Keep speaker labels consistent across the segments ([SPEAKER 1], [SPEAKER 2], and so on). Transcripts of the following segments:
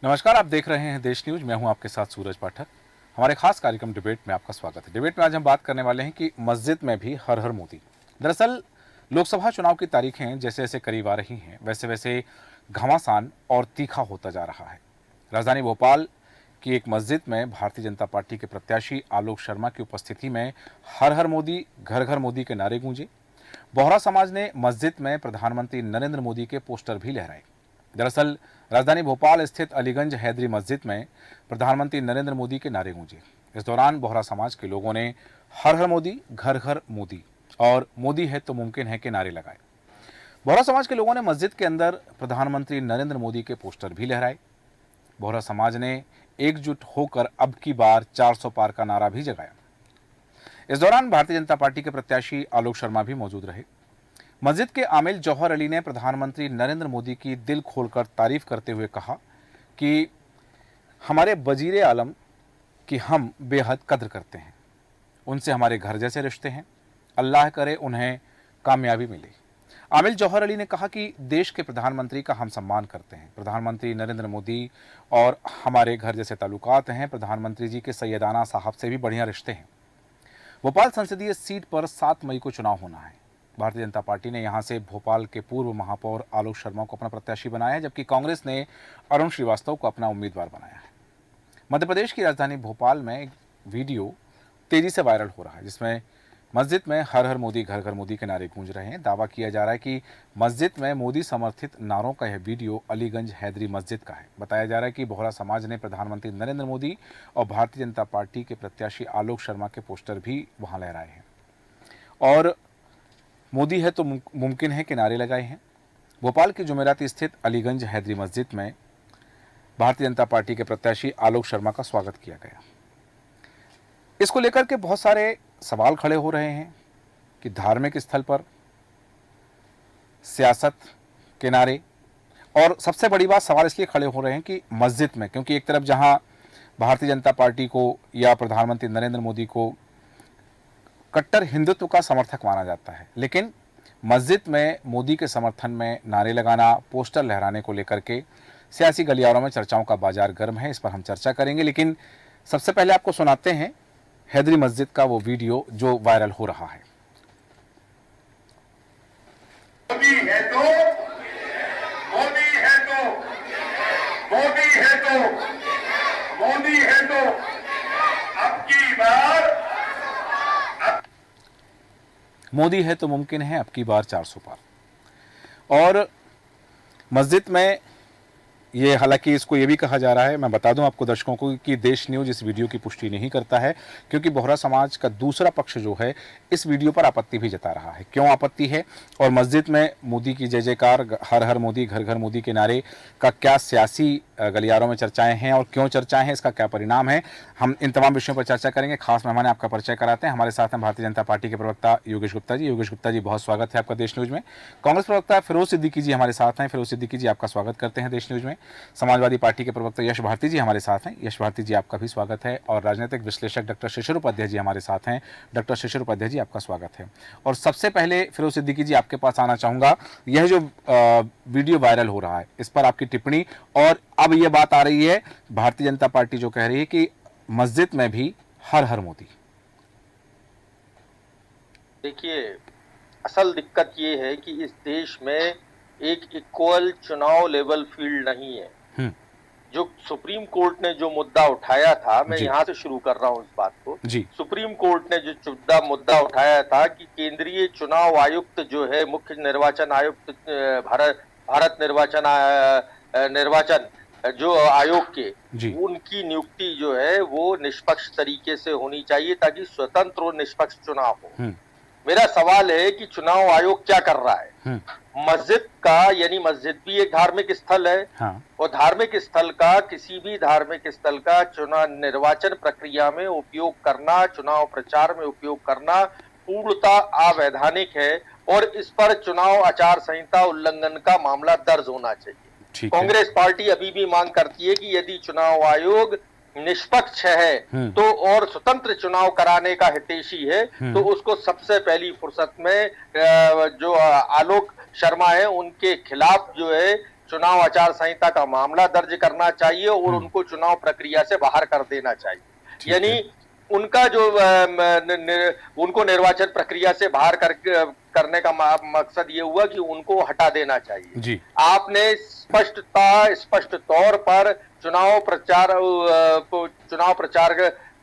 [SPEAKER 1] नमस्कार, आप देख रहे हैं देश न्यूज। मैं हूं आपके साथ सूरज पाठक। हमारे खास कार्यक्रम डिबेट में आपका स्वागत है। डिबेट में आज हम बात करने वाले हैं कि मस्जिद में भी हर हर मोदी। दरअसल लोकसभा चुनाव की तारीखें जैसे जैसे करीब आ रही हैं वैसे वैसे घमासान और तीखा होता जा रहा है। राजधानी भोपाल की एक मस्जिद में भारतीय जनता पार्टी के प्रत्याशी आलोक शर्मा की उपस्थिति में हर हर मोदी, घर घर मोदी के नारे गूंजे। बोहरा समाज ने मस्जिद में प्रधानमंत्री नरेंद्र मोदी के पोस्टर भी लहराए। दरअसल राजधानी भोपाल स्थित अलीगंज हैदरी मस्जिद में प्रधानमंत्री नरेंद्र मोदी के नारे गूंजे। इस दौरान बोहरा समाज के लोगों ने हर हर मोदी, घर घर मोदी और मोदी है तो मुमकिन है के नारे लगाए। बोहरा समाज के लोगों ने मस्जिद के अंदर प्रधानमंत्री नरेंद्र मोदी के पोस्टर भी लहराए। बोहरा समाज ने एकजुट होकर अब की बार 400 पार का नारा भी जगाया। इस दौरान भारतीय जनता पार्टी के प्रत्याशी आलोक शर्मा भी मौजूद रहे। मस्जिद के आमिल जौहर अली ने प्रधानमंत्री नरेंद्र मोदी की दिल खोलकर तारीफ करते हुए कहा कि हमारे वजीर आलम की हम बेहद कद्र करते हैं, उनसे हमारे घर जैसे रिश्ते हैं, अल्लाह करे उन्हें कामयाबी मिले। आमिल जौहर अली ने कहा कि देश के प्रधानमंत्री का हम सम्मान करते हैं, प्रधानमंत्री नरेंद्र मोदी और हमारे घर जैसे ताल्लुकात हैं, प्रधानमंत्री जी के सैयदाना साहब से भी बढ़िया रिश्ते हैं। भोपाल संसदीय सीट पर 7 मई को चुनाव होना है। भारतीय जनता पार्टी ने यहां से भोपाल के पूर्व महापौर आलोक शर्मा को अपना प्रत्याशी बनाया है, जबकि कांग्रेस ने अरुण श्रीवास्तव को अपना उम्मीदवार बनाया है। मध्य प्रदेश की राजधानी भोपाल में एक वीडियो तेजी से वायरल हो रहा है, जिसमें मस्जिद में हर हर मोदी, घर घर मोदी के नारे गूंज रहे हैं। दावा किया जा रहा है कि मस्जिद में मोदी समर्थित नारों का यह वीडियो अलीगंज हैदरी मस्जिद का है। बताया जा रहा है कि बोहरा समाज ने प्रधानमंत्री नरेंद्र मोदी और भारतीय जनता पार्टी के प्रत्याशी आलोक शर्मा के पोस्टर भी वहां लहराए हैं और मोदी है तो मुमकिन है के नारे लगाए हैं। भोपाल की जुमेराती स्थित अलीगंज हैदरी मस्जिद में भारतीय जनता पार्टी के प्रत्याशी आलोक शर्मा का स्वागत किया गया। इसको लेकर के बहुत सारे सवाल खड़े हो रहे हैं कि धार्मिक स्थल पर सियासत के नारे, और सबसे बड़ी बात सवाल इसलिए खड़े हो रहे हैं कि मस्जिद में, क्योंकि एक तरफ जहां भारतीय जनता पार्टी को या प्रधानमंत्री नरेंद्र मोदी को कट्टर हिंदुत्व का समर्थक माना जाता है, लेकिन मस्जिद में मोदी के समर्थन में नारे लगाना, पोस्टर लहराने को लेकर के सियासी गलियारों में चर्चाओं का बाजार गर्म है। इस पर हम चर्चा करेंगे, लेकिन सबसे पहले आपको सुनाते हैं हैदरी मस्जिद का वो वीडियो जो वायरल हो रहा है।
[SPEAKER 2] मोदी है तो मोदी है तो मोदी है तो मोदी है तो अब की बार
[SPEAKER 1] मोदी है तो मुमकिन है अब की बार 400 पार। और मस्जिद में ये, हालांकि इसको ये भी कहा जा रहा है, मैं बता दूं आपको दर्शकों को, कि देश न्यूज इस वीडियो की पुष्टि नहीं करता है, क्योंकि बोहरा समाज का दूसरा पक्ष जो है इस वीडियो पर आपत्ति भी जता रहा है। क्यों आपत्ति है और मस्जिद में मोदी की जय जयकार, हर हर मोदी, घर घर मोदी के नारे का क्या सियासी गलियारों में चर्चाएं हैं और क्यों चर्चाएं हैं, इसका क्या परिणाम है, हम इन तमाम विषयों पर चर्चा करेंगे। खास मेहमान आपका परिचय कराते हैं। हमारे साथ हैं भारतीय जनता पार्टी के प्रवक्ता योगेश गुप्ता जी। योगेश गुप्ता जी, बहुत स्वागत है आपका देश न्यूज में। कांग्रेस प्रवक्ता फिरोज सिद्दीकी जी हमारे साथ हैं। फिरोज सिद्दीकी जी, आपका स्वागत करते हैं देश न्यूज में। समाजवादी पार्टी के प्रवक्ता यश भारती जी हमारे साथ हैं। यश भारती जी, आपका भी स्वागत है। और राजनीतिक विश्लेषक डॉक्टर शिशिर उपाध्याय जी हमारे साथ हैं। डॉक्टर शिशिर उपाध्याय जी, आपका स्वागत है। और सबसे पहले फिरोज सिद्दीकी जी, आपके पास आना चाहूंगा, यह जो वीडियो वायरल हो रहा है इस पर आपकी टिप्पणी। और अब यह बात आ रही है भारतीय जनता पार्टी जो कह रही है कि मस्जिद में भी हर हर मोदी।
[SPEAKER 3] देखिए, असल दिक्कत ये है कि इस देश में एक इक्वल चुनाव लेवल फील्ड नहीं है। जो सुप्रीम कोर्ट ने जो मुद्दा उठाया था, मैं यहां से शुरू कर रहा हूं इस बात को जी। सुप्रीम कोर्ट ने जो मुद्दा उठाया था कि केंद्रीय चुनाव आयुक्त जो है, मुख्य निर्वाचन आयुक्त भारत निर्वाचन जो आयोग के, उनकी नियुक्ति जो है वो निष्पक्ष तरीके से होनी चाहिए ताकि स्वतंत्र और निष्पक्ष चुनाव हो। मेरा सवाल है कि चुनाव आयोग क्या कर रहा है? मस्जिद का, यानी मस्जिद भी एक धार्मिक स्थल है, और धार्मिक स्थल का, किसी भी धार्मिक स्थल का चुनाव निर्वाचन प्रक्रिया में उपयोग करना, चुनाव प्रचार में उपयोग करना पूर्णतः अवैधानिक है और इस पर चुनाव आचार संहिता उल्लंघन का मामला दर्ज होना चाहिए। कांग्रेस पार्टी अभी भी मांग करती है कि यदि चुनाव आयोग निष्पक्ष है तो और स्वतंत्र चुनाव कराने का हितैषी है तो उसको सबसे पहली फुर्सत में जो आलोक शर्मा है उनके खिलाफ जो है चुनाव आचार संहिता का मामला दर्ज करना चाहिए और उनको चुनाव प्रक्रिया से बाहर कर देना चाहिए। यानी उनका जो उनको निर्वाचन प्रक्रिया से बाहर करने का मकसद ये हुआ कि उनको हटा देना चाहिए
[SPEAKER 1] जी।
[SPEAKER 3] आपने स्पष्ट तौर पर चुनाव प्रचार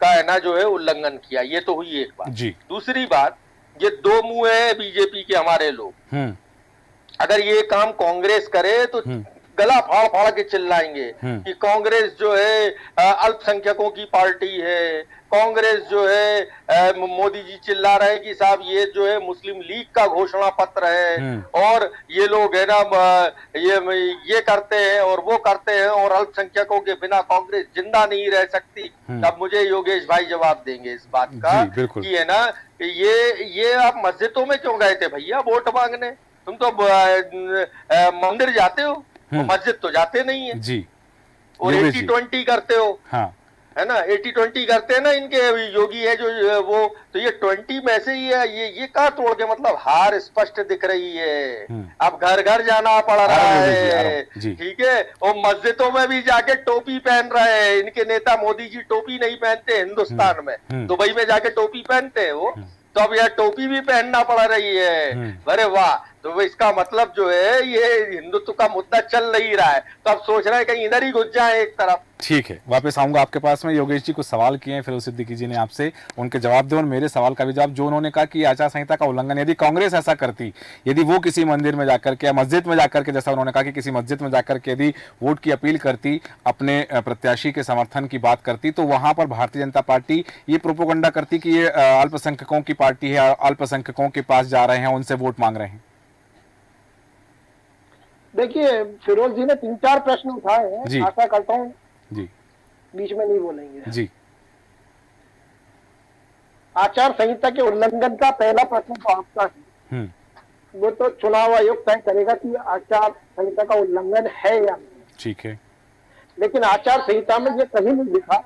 [SPEAKER 3] का है ना जो है उल्लंघन किया। ये तो हुई एक बात
[SPEAKER 1] जी।
[SPEAKER 3] दूसरी बात, ये दो मुंह है बीजेपी के हमारे लोग। अगर ये काम कांग्रेस करे तो गला फाड़ फाड़ के चिल्लाएंगे कि कांग्रेस जो है अल्पसंख्यकों की पार्टी है, कांग्रेस जो है मोदी जी चिल्ला रहे हैं कि साहब ये जो है मुस्लिम लीग का घोषणा पत्र है और ये लोग है ना ये करते हैं और वो करते हैं और अल्पसंख्यकों के बिना कांग्रेस जिंदा नहीं रह सकती। तब मुझे योगेश भाई जवाब देंगे इस बात का कि है ना ये आप मस्जिदों में क्यों गए थे भैया वोट मांगने? तुम तो मंदिर जाते हो, मस्जिद तो जाते नहीं है
[SPEAKER 1] जी।
[SPEAKER 3] और 80-20 करते हो। हाँ। है ना 80-20 करते हैं ना इनके योगी है जो वो, तो ये 20 में से ही है। ये कहाँ तोड़ के मतलब हार स्पष्ट दिख रही है। अब घर घर जाना पड़ रहा है, ठीक है, और मस्जिदों में भी जाके टोपी पहन रहे हैं। इनके नेता मोदी जी टोपी नहीं पहनते हिंदुस्तान में, दुबई में जाके टोपी पहनते हैं वो, तो अब यह टोपी भी पहनना पड़ रही है। अरे वाह, तो इसका मतलब जो है ये हिंदुत्व का मुद्दा चल नहीं रहा है, तो अब सोच रहे हैं कहीं इधर ही घुस जाए एक तरफ।
[SPEAKER 1] ठीक है, वापस आऊंगा आपके पास में। योगेश जी कुछ सवाल किए हैं, फिरोज सिद्दीकी जी ने आपसे उनके जवाब दे और मेरे सवाल का भी जवाब। जो उन्होंने कहा कि आचार संहिता का उल्लंघन यदि कांग्रेस ऐसा करती, यदि वो किसी मंदिर में जाकर के या मस्जिद में जाकर के, जैसा उन्होंने कहा कि किसी मस्जिद में जाकर के यदि वोट की अपील करती, अपने प्रत्याशी के समर्थन की बात करती, तो वहां पर भारतीय जनता पार्टी ये प्रोपोगंडा करती कि ये अल्पसंख्यकों की पार्टी है, अल्पसंख्यकों के पास जा रहे हैं, उनसे वोट मांग रहे हैं।
[SPEAKER 4] देखिए फिरोज जी ने 3-4 प्रश्न उठाए हैं, आशा करता हूँ
[SPEAKER 1] जी
[SPEAKER 4] बीच में नहीं बोलेंगे
[SPEAKER 1] जी।
[SPEAKER 4] आचार संहिता के उल्लंघन का पहला प्रश्न तो आपका है, वो तो चुनाव आयोग तय करेगा कि आचार संहिता का उल्लंघन है या नहीं।
[SPEAKER 1] ठीक है,
[SPEAKER 4] लेकिन आचार संहिता में ये कहीं नहीं लिखा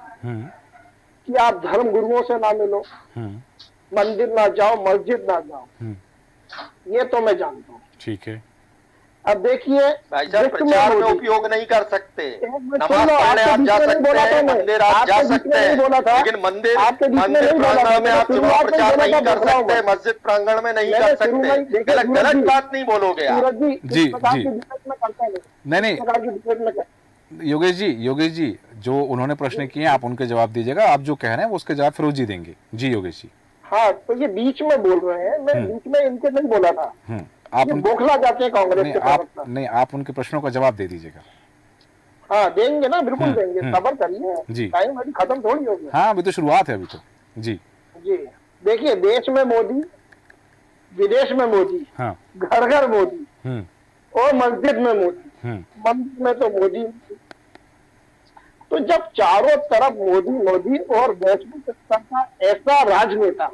[SPEAKER 4] कि आप धर्म गुरुओं से ना मिलो, मंदिर ना जाओ, मस्जिद ना जाओ, ये तो मैं जानता हूँ।
[SPEAKER 1] ठीक है,
[SPEAKER 4] अब देखिए
[SPEAKER 3] भाई साहब प्रचार में उपयोग नहीं कर सकते, नमाज पढ़ने आप जा सकते हैं, मंदिर आप जा सकते हैं, लेकिन मंदिर प्रांगण में आप चुनाव प्रचार नहीं कर सकते, मस्जिद प्रांगण में नहीं कर सकते। गलत बात नहीं बोलोगे आप।
[SPEAKER 1] जी जी। नहीं योगेश जी जो उन्होंने प्रश्न किए आप उनके जवाब दीजिएगा, आप जो कह रहे हैं उसके जवाब फिरोज जी देंगे। जी योगेश जी।
[SPEAKER 4] हाँ, तो ये बीच में बोल रहे हैं, मैं बीच में इनके नहीं बोला था।
[SPEAKER 1] आप
[SPEAKER 4] बौखला जाते हैं कांग्रेस के
[SPEAKER 1] नहीं, आप उनके प्रश्नों का जवाब दे दीजिएगा।
[SPEAKER 4] हाँ देंगे ना, बिल्कुल देंगे, सब्र करिए जी, टाइम अभी खत्म थोड़ी हो गया।
[SPEAKER 1] हाँ अभी तो शुरुआत है अभी तो। जी
[SPEAKER 4] जी। देखिए देश में मोदी, विदेश में मोदी, हाँ। घर घर मोदी और मस्जिद में मोदी, मंदिर में तो मोदी। तो जब चारों तरफ मोदी मोदी और वैश्विक स्तर का ऐसा राजनेता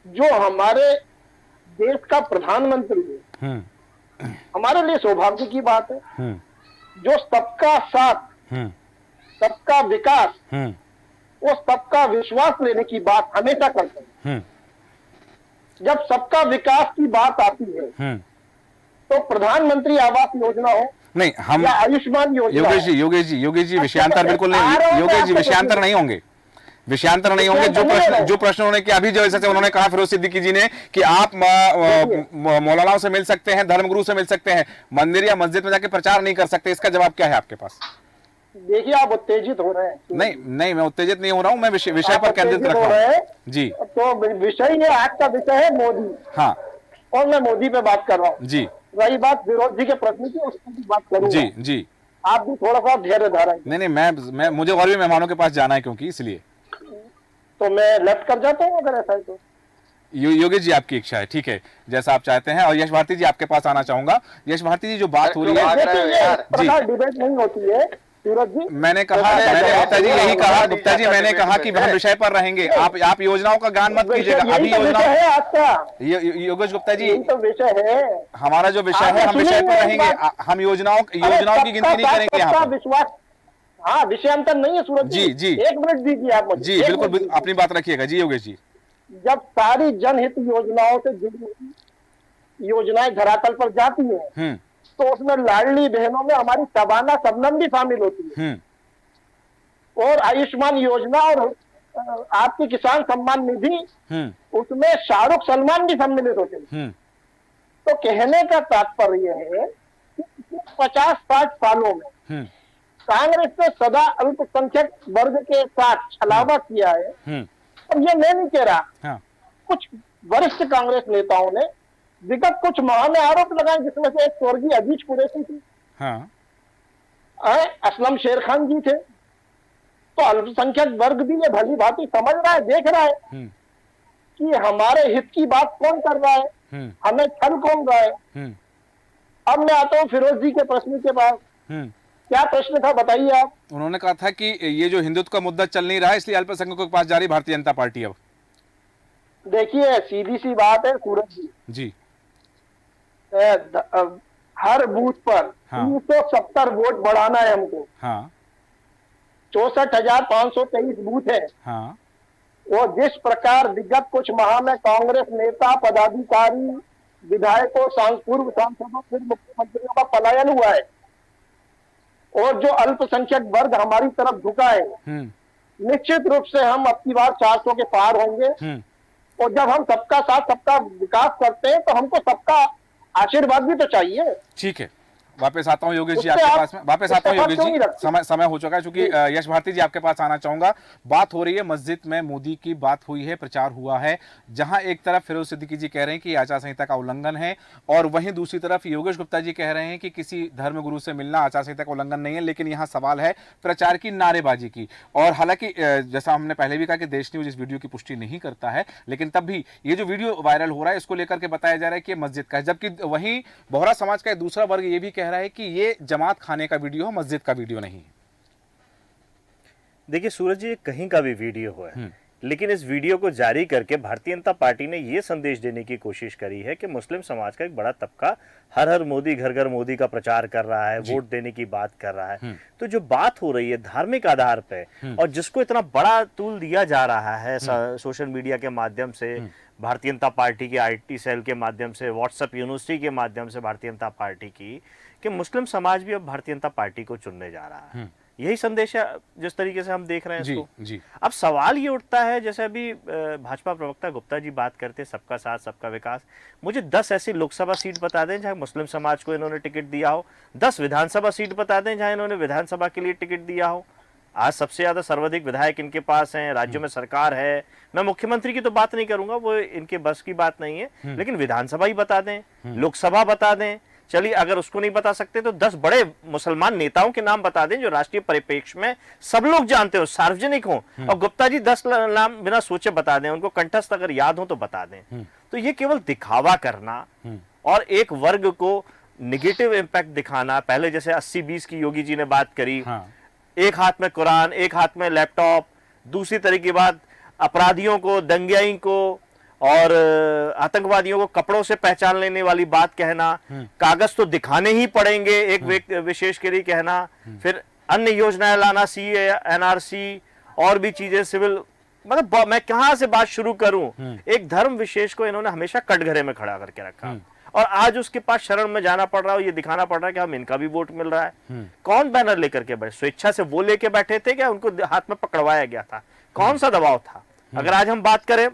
[SPEAKER 4] जो हमारे देश का प्रधानमंत्री है, हमारे लिए सौभाग्य की बात है। जो सबका साथ, सबका विकास और सबका विश्वास लेने की बात हमेशा करते हैं। जब सबका विकास की बात आती है तो प्रधानमंत्री आवास योजना हो,
[SPEAKER 1] नहीं हम
[SPEAKER 4] आयुष्मान योजना,
[SPEAKER 1] योगेश जी विषयांतर बिल्कुल नहीं, योगेश जी विषयांतर नहीं होंगे, विषयांतर नहीं होंगे। जो प्रश्न उन्होंने किया अभी, जैसे उन्होंने कहा फिरोज सिद्दीकी जी ने कि आप मौलानाओं से मिल सकते हैं, धर्मगुरु से मिल सकते हैं, मंदिर या मस्जिद में जाके प्रचार नहीं कर सकते, इसका जवाब क्या है आपके पास?
[SPEAKER 4] देखिए आप उत्तेजित हो रहे हैं।
[SPEAKER 1] नहीं मैं उत्तेजित नहीं हो रहा हूँ, मैं विषय पर केंद्रित रख रहा हूँ। जी
[SPEAKER 4] तो विषय है, आज का विषय है मोदी। हाँ, और मैं मोदी पे बात कर रहा हूँ। जी, रही बात विरोध जी के प्रश्न की, उसकी भी बात करूंगा।
[SPEAKER 1] जी जी।
[SPEAKER 4] आप भी थोड़ा सा धैर्य धारण।
[SPEAKER 1] नहीं मैं मुझे और भी मेहमानों के पास जाना है, क्योंकि इसलिए
[SPEAKER 4] तो मैं लेफ्ट कर जाता हूँ अगर ऐसा है तो।
[SPEAKER 1] योगेश जी आपकी इच्छा है, ठीक है, जैसा आप चाहते हैं। और यश भारती जी आपके पास आना चाहूंगा। यश भारती जी जो बात हो रही है,
[SPEAKER 4] डिबेट नहीं होती है सूरज जी।
[SPEAKER 1] मैंने गुप्ता जी यही कहा, गुप्ता जी मैंने कहा कि हम विषय पर रहेंगे, आप योजनाओं का गान मत कीजिएगा। अभी योजना
[SPEAKER 4] है आपका,
[SPEAKER 1] योगेश गुप्ता जी
[SPEAKER 4] तो विषय है
[SPEAKER 1] हमारा, जो विषय है हम विषय पर रहेंगे, हम योजनाओं की गिनती नहीं करेंगे यहाँ पर।
[SPEAKER 4] विश्वास, हाँ विषयांतर नहीं है सूरज
[SPEAKER 1] जी। जी
[SPEAKER 4] 1 मिनट दीजिए आप मुझे।
[SPEAKER 1] जी बिल्कुल अपनी बात रखिएगा। जी योगेश जी।
[SPEAKER 4] जब सारी जनहित योजनाओं से जुड़ी योजनाएं धरातल पर जाती हैं तो उसमें लाडली बहनों में हमारी शबाना शबनम भी शामिल होती है, और आयुष्मान योजना और आपकी किसान सम्मान निधि, उसमें शाहरुख सलमान भी सम्मिलित होते हैं। तो कहने का तात्पर्य है कि 50-60 सालों में कांग्रेस ने सदा अल्पसंख्यक वर्ग के साथ छलावा किया है। और ये मैं नहीं कह रहा, कुछ वरिष्ठ कांग्रेस नेताओं ने विगत कुछ माह में आरोप लगाए, जिसमें से एक स्वर्गीय अजीज कुरैशी थी, असलम शेर खान जी थे। तो अल्पसंख्यक वर्ग भी ये भली भांति समझ रहा है, देख रहा है कि हमारे हित की बात कौन कर रहा है, हमें छल कौन रहा है। अब मैं आता हूँ फिरोज जी के प्रश्न के बाद। क्या प्रश्न था बताइए आप?
[SPEAKER 1] उन्होंने कहा था कि ये जो हिंदुत्व का मुद्दा चल नहीं रहा है, इसलिए अल्पसंख्यकों के पास जा रही भारतीय जनता पार्टी। अब
[SPEAKER 4] देखिए, सीधी सी बात है सूरज जी, हर बूथ पर 370 वोट बढ़ाना है हमको। 64,523 बूथ है। वो जिस प्रकार विगत कुछ माह में कांग्रेस नेता, पदाधिकारी, विधायकों, पूर्व सांसदों, फिर मुख्यमंत्रियों का पलायन हुआ है, और जो अल्पसंख्यक वर्ग हमारी तरफ झुका है, निश्चित रूप से हम अब की बार 400 के पार होंगे। और जब हम सबका साथ सबका विकास करते हैं तो हमको सबका आशीर्वाद भी तो चाहिए।
[SPEAKER 1] ठीक है, वापस आता हूँ योगेश जी आपके पास में। वापस आता हूँ योगेश जी, समय हो चुका है, क्योंकि यश भारती जी आपके पास आना चाहूंगा। बात हो रही है मस्जिद में मोदी की, बात हुई है, प्रचार हुआ है, जहां एक तरफ फिरोज सिद्दीकी जी कह रहे हैं कि आचार संहिता का उल्लंघन है, और वहीं दूसरी तरफ योगेश गुप्ता जी कह रहे हैं कि किसी धर्म गुरु से मिलना आचार संहिता का उल्लंघन नहीं है। लेकिन यहाँ सवाल है प्रचार की, नारेबाजी की। और हालांकि जैसा हमने पहले भी कहा कि देश न्यूज इस वीडियो की पुष्टि नहीं करता है, लेकिन तब भी ये जो वीडियो वायरल हो रहा है, इसको लेकर के बताया जा रहा है कि मस्जिद का है, जबकि वहीं बोहरा समाज का दूसरा वर्ग ये भी कह रहा है कि ये जमात खाने का वीडियो हो, मस्जिद का वीडियो नहीं।
[SPEAKER 5] देखिए सूरज जी, कहीं का भी वीडियो हो है, लेकिन इस वीडियो को जारी करके भारतीय जनता पार्टी ने यह संदेश देने की कोशिश करी है कि मुस्लिम समाज का एक बड़ा तबका हर हर मोदी, घर घर मोदी का प्रचार कर रहा है, वोट देने की बात कर रहा है। तो जो बात हो रही है धार्मिक आधार पे, और जिसको इतना बड़ा तूल दिया जा रहा है सोशल मीडिया के माध्यम से, भारतीय जनता पार्टी के IT सेल के माध्यम से, व्हाट्सएप यूनिवर्सिटी के माध्यम से भारतीय जनता पार्टी की, कि मुस्लिम समाज भी अब भारतीय जनता पार्टी को चुनने जा रहा है। यही संदेश है जिस तरीके से हम देख रहे हैं इसको।
[SPEAKER 1] जी।
[SPEAKER 5] अब सवाल ये उठता है, जैसे अभी भाजपा प्रवक्ता गुप्ता जी बात करते हैं सबका साथ सबका विकास, मुझे 10 ऐसी लोकसभा सीट बता दें जहां मुस्लिम समाज को इन्होंने टिकट दिया हो, 10 विधानसभा सीट बता दें जहां इन्होंने विधानसभा के लिए टिकट दिया हो। आज सबसे ज्यादा सर्वाधिक विधायक इनके पास हैं, राज्यों में सरकार है। मैं मुख्यमंत्री की तो बात नहीं करूंगा, वो इनके बस की बात नहीं है, लेकिन विधानसभा ही बता दें, लोकसभा बता दें। चलिए, अगर उसको नहीं बता सकते तो 10 बड़े मुसलमान नेताओं के नाम बता दें जो राष्ट्रीय परिप्रेक्ष्य में सब लोग जानते हो, सार्वजनिक हो, और गुप्ता जी 10 नाम बिना सोचे बता दें, उनको कंठस्थ अगर याद हो तो बता दें। तो ये केवल दिखावा करना और एक वर्ग को निगेटिव इंपैक्ट दिखाना, पहले जैसे 80-20 की योगी जी ने बात करी, एक हाथ में कुरान, एक हाथ में लैपटॉप, दूसरी तरह की बात अपराधियों को, दंगाई को और आतंकवादियों को कपड़ों से पहचान लेने वाली बात कहना, कागज तो दिखाने ही पड़ेंगे एक विशेष के लिए कहना, फिर अन्य योजनाएं लाना, CA, NRC और भी चीजें, सिविल, मतलब मैं कहां से बात शुरू करूं। एक धर्म विशेष को इन्होंने हमेशा कटघरे में खड़ा करके रखा, और आज उसके पास शरण में जाना पड़ रहा है, ये दिखाना पड़ रहा है कि हम इनका भी वोट मिल रहा है। कौन बैनर लेकर के बैठे? स्वेच्छा से वो लेके बैठे थे क्या उनको हाथ में पकड़वाया गया था? कौन सा दबाव था? अगर आज हम बात करें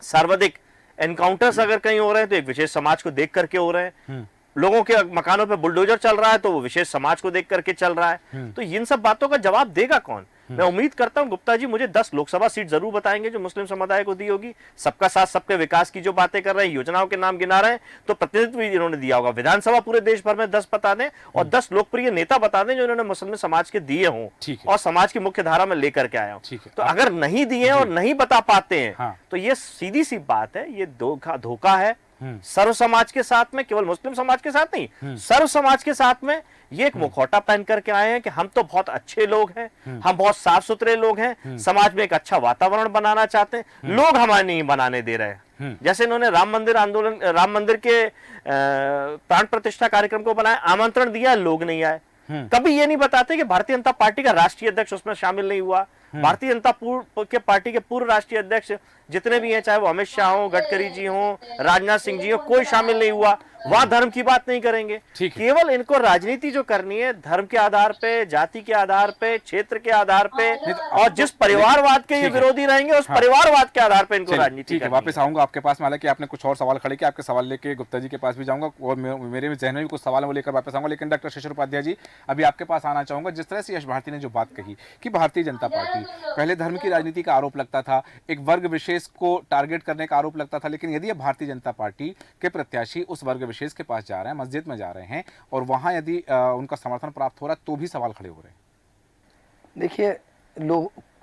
[SPEAKER 5] सर्वाधिक एनकाउंटर्स अगर कहीं हो रहे हैं तो एक विशेष समाज को देख करके हो रहे हैं, लोगों के मकानों पे बुलडोजर चल रहा है तो वो विशेष समाज को देख करके चल रहा है। तो इन सब बातों का जवाब देगा कौन? मैं उम्मीद करता हूं गुप्ता जी मुझे 10 लोकसभा सीट जरूर बताएंगे जो मुस्लिम समुदाय को दी होगी। सबका साथ सबके विकास की जो बातें कर रहे हैं, योजनाओं के नाम गिना रहे हैं, तो प्रतिनिधित्व भी इन्होंने दिया होगा। विधानसभा पूरे देश भर में 10 बता दें और 10 लोकप्रिय नेता बता दें जो इन्होंने मुस्लिम समाज के दिए हों और समाज की मुख्य धारा में लेकर के आए हों। तो अगर नहीं दिए और नहीं बता पाते हैं तो ये सीधी सी बात है, ये धोखा है सर्व समाज के साथ में, केवल मुस्लिम समाज के साथ नहीं, सर्व समाज के साथ में। ये एक मुखौटा पहन करके आए हैं कि हम तो बहुत अच्छे लोग हैं, हम बहुत साफ सुथरे लोग हैं, समाज में एक अच्छा वातावरण बनाना चाहते हैं, लोग हमारे नहीं बनाने दे रहे हैं। जैसे इन्होंने राम मंदिर के प्राण प्रतिष्ठा कार्यक्रम को बनाया, आमंत्रण दिया, लोग नहीं आए। कभी ये नहीं बताते कि भारतीय जनता पार्टी का राष्ट्रीय अध्यक्ष उसमें शामिल नहीं हुआ, भारतीय जनता पार्टी के पूर्व राष्ट्रीय अध्यक्ष जितने भी हैं, चाहे वो अमित शाह हो, गडकरी जी हो, राजनाथ सिंह जी हो, कोई शामिल नहीं हुआ। वहां धर्म की बात नहीं करेंगे। केवल इनको राजनीति जो करनी है धर्म के आधार पे, जाति के आधार पे, क्षेत्र के आधार पे, और जिस परिवारवाद के ये विरोधी रहेंगे उस परिवारवाद के आधार पे इनको राजनीति करनी है।
[SPEAKER 1] वापस आऊंगा आपके पास में, हालांकि आपने कुछ और सवाल खड़े किए, आपके सवाल लेके गुप्ता जी के पास भी जाऊंगा और मेरे जहन में भी कुछ सवाल है वो लेकर वापस आऊंगा। लेकिन डॉक्टर शेषर उपाध्याय जी, अभी आपके पास आना चाहूंगा। जिस तरह से यश भारती ने जो बात कही कि भारतीय जनता पार्टी पहले धर्म की राजनीति का आरोप लगता था, एक वर्ग विशेष को टारगेट करने का आरोप लगता था, लेकिन यदि अब भारतीय जनता पार्टी के प्रत्याशी उस वर्ग विशेष के पास जा रहे हैं, मस्जिद में जा रहे हैं और वहां यदि उनका समर्थन प्राप्त हो रहा है तो भी सवाल खड़े हो रहे हैं।
[SPEAKER 6] देखिए,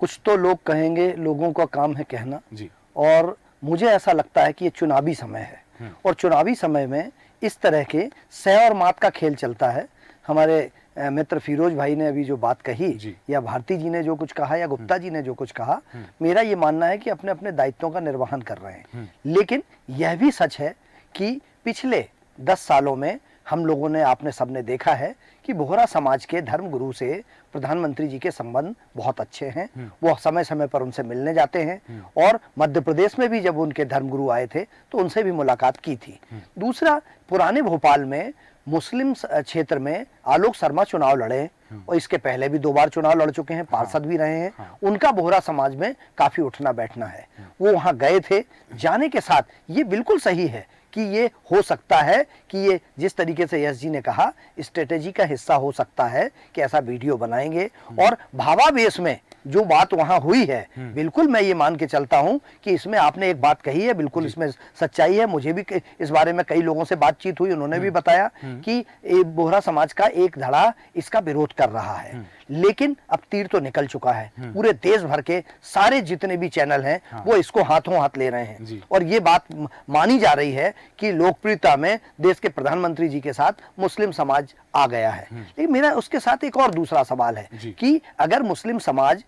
[SPEAKER 6] कुछ तो लोग कहेंगे, लोगों का काम है कहना
[SPEAKER 1] जी।
[SPEAKER 6] और मुझे ऐसा लगता है कि ये चुनावी समय है और चुनावी समय में इस तरह के सह और मात का खेल चलता है। हमारे मित्र फिरोज भाई ने अभी जो बात कही या भारती जी ने जो कुछ कहा या गुप्ता जी ने जो कुछ कहा, मेरा ये मानना है कि अपने अपने दायित्वों का निर्वहन कर रहे हैं। लेकिन यह भी सच है कि पिछले 10 सालों में हम लोगों ने, आपने सबने देखा है कि बोहरा समाज के धर्मगुरु से प्रधानमंत्री जी के संबंध बहुत अच्छे हैं। वो समय समय पर उनसे मिलने जाते हैं और मध्य प्रदेश में भी जब उनके धर्मगुरु आए थे तो उनसे भी मुलाकात की थी। दूसरा, पुराने भोपाल में मुस्लिम क्षेत्र में आलोक शर्मा चुनाव लड़े और इसके पहले भी 2 बार चुनाव लड़ चुके हैं, पार्षद भी रहे हैं। उनका बोहरा समाज में काफी उठना बैठना है। वो वहां गए थे। जाने के साथ ये बिल्कुल सही है कि ये हो सकता है कि ये जिस तरीके से यश जी ने कहा स्ट्रेटेजी का हिस्सा हो सकता है कि ऐसा वीडियो बनाएंगे और भावावेश में जो बात वहां हुई है, बिल्कुल मैं ये मान के चलता हूं कि इसमें आपने एक बात कही है, बिल्कुल इसमें सच्चाई है। मुझे भी इस बारे में कई लोगों से बातचीत हुई, उन्होंने भी बताया कि बोहरा समाज का एक धड़ा इसका विरोध कर रहा है। लेकिन अब तीर तो निकल चुका है। पूरे देश भर के सारे जितने भी चैनल हैं वो इसको हाथों हाथ ले रहे हैं और ये बात मानी जा रही है कि लोकप्रियता में देश के प्रधानमंत्री जी के साथ मुस्लिम समाज आ गया है। लेकिन मेरा उसके साथ एक और दूसरा सवाल है कि अगर मुस्लिम समाज